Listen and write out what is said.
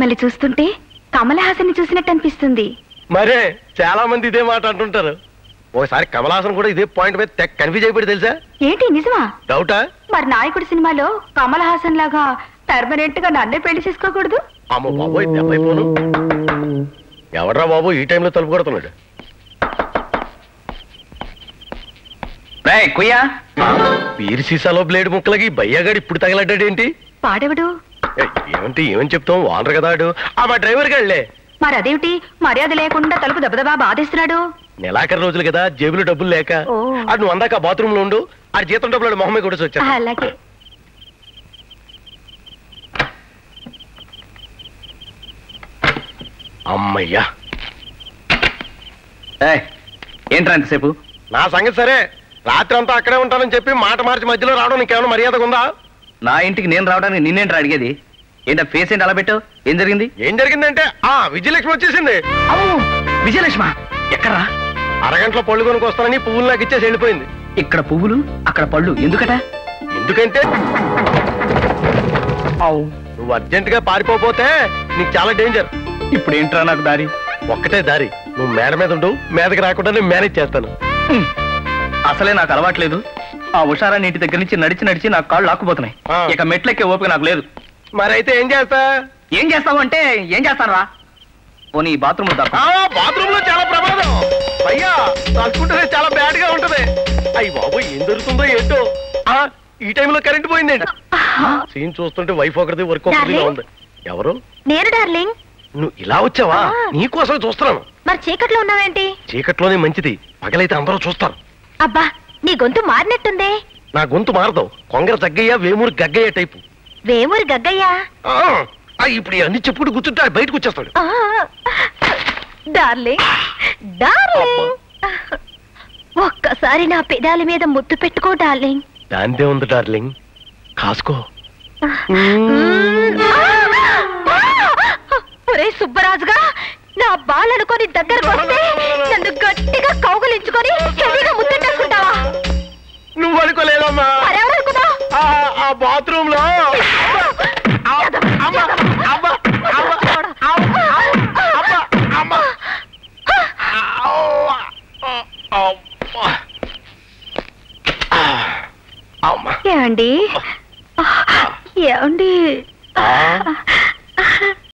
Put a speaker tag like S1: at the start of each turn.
S1: మిమ్మల్ని చూస్తుంటే కమల్ హాసన్ చూసినట్టు అనిపిస్తుంది.
S2: మరే చాలా మంది ఇదే మాట అంటుంటారు. ఓసారి కమల్ హాసన్ కూడా ఇదే పాయింట్ మీద కన్ఫ్యూజ్ అయిపోయి తెలుసా?
S1: ఏంటి నిజమా?
S2: డౌటా?
S1: మరి నాయకుడి సినిమాలో కమల్ హాసన్ లాగా పర్మనెంట్ గా నన్నే పెళ్లి చేసుకోకూడదు?
S2: అమ్మో బాబోయ్, దెబ్బైపోను. ఎవడ్రా బాబు ఈ టైంలో తలుపు కొడుతున్నాడు? వీరి సీసాలో బ్లేడ్ ముక్కలకి బయ్యగాడు ఇప్పుడు తగలడ్డాడేంటి?
S1: పాడెవడు?
S2: ఏమంటే ఏమని చెప్తాం, వానరు కదా ఆడు. మా డ్రైవర్ గాళ్లే.
S1: మరి అదేమిటి మర్యాద లేకుండా తలుపు దెబ్బదబా బాధేస్తున్నాడు?
S2: నెలాఖరు రోజులు కదా, జేబులో డబ్బులు లేక. అది నువ్వు అందాక బాత్రూమ్ లో ఉండు, ఆడి జీతం డబ్బులు మొహమ్మే కూడా వచ్చా.
S1: అలాగే.
S2: అమ్మయ్యా.
S3: ఏంట్రా ఎంతసేపు?
S2: నా సంగతి సరే, రాత్రి అంతా అక్కడే ఉంటానని చెప్పి మాట మార్చి మధ్యలో రావడం నీకేమైనా మర్యాదగా ఉందా?
S3: నా ఇంటికి నేను రావడానికి నిన్నేంట్రా అడిగేది? ఏంటా ఫేస్ ఏంటి అలా పెట్టావు? ఏం జరిగింది?
S2: ఏం జరిగిందంటే విజయలక్ష్మి వచ్చేసింది.
S3: విజయలక్ష్మ ఎక్కడా?
S2: అరగంటలో పళ్ళు కొనుక్కు వస్తానని పువ్వులు నాకు ఇచ్చేసి వెళ్ళిపోయింది.
S3: ఇక్కడ పువ్వులు అక్కడ పళ్ళు ఎందుకట?
S2: ఎందుకంటే నువ్వు అర్జెంట్ గా పారిపోతే నీకు చాలా డేంజర్.
S3: ఇప్పుడు ఏంట్రా నాకు దారి?
S2: ఒక్కటే దారి, నువ్వు మేడ మీద ఉండు, మీదకి రాకుండా నేను మేనేజ్ చేస్తాను.
S3: అసలే నాకు అలవాట్లేదు. ఆ ఉషారాన్ని ఇంటి దగ్గర నుంచి నడిచి నడిచి నాకు కాళ్ళు లాక్కుపోతున్నాయి. ఇక మెట్లెక్కే ఓపిక నాకు లేదు.
S2: మరైతే ఏం చేస్తా?
S3: ఏం చేస్తావు అంటే ఏం చేస్తాను రా. పోనీ బాత్రూమ్
S2: బాత్రూమ్ లో చాలా ప్రమాదం అయ్యా, తలుచుకుంటే చాలా బ్యాడ్ గా ఉంటది. అయ్యి బాబు ఏం దొరుకుతుందో ఏంటో. ఈ టైంలో కరెంట్ పోయిందండి. సీన్ చూస్తుంటే వైఫ్ ఒకరిది వర్క్ ఒకరిదిగా ఉంది. ఎవరు?
S1: నేను డార్లింగ్.
S2: నువ్వు ఇలా వచ్చావా? నీకోసం చూస్తున్నాను.
S1: మరి చీకట్లో ఉన్నావేంటి?
S2: చీకట్లోనే మంచిది, పగలైతే అందరూ చూస్తారు.
S1: అబ్బా నీ గొంతు మారినట్టుందే.
S2: నా గొంతు మారదు, కొంగర తగ్గయ్యా వేమూరు గగ్గయ్య టైపు.
S1: వేమూరు గగ్గయ్యా?
S2: ఇప్పుడు అన్ని చెప్పుకుంటూ కూర్చుంటే బయటకు వచ్చేస్తాడు.
S1: డార్లింగ్ డార్లింగ్, ఒక్కసారి నా పెదాల మీద ముద్దు పెట్టుకో డార్లింగ్.
S2: దాంతే ఉంది డార్లింగ్, కాసుకో.
S1: ఒరే సుబ్బరాజుగా, నా బాలనుకొని దగ్గరకు వస్తే నన్ను గట్టిగా కౌగులించుకొని హెవీగా ముద్దెట్టేసుకుంటావా?
S2: నువ్వు అనుకోలేదమ్మా. ఆ బాత్రూమ్ లో
S1: ఏమండి ఏమండి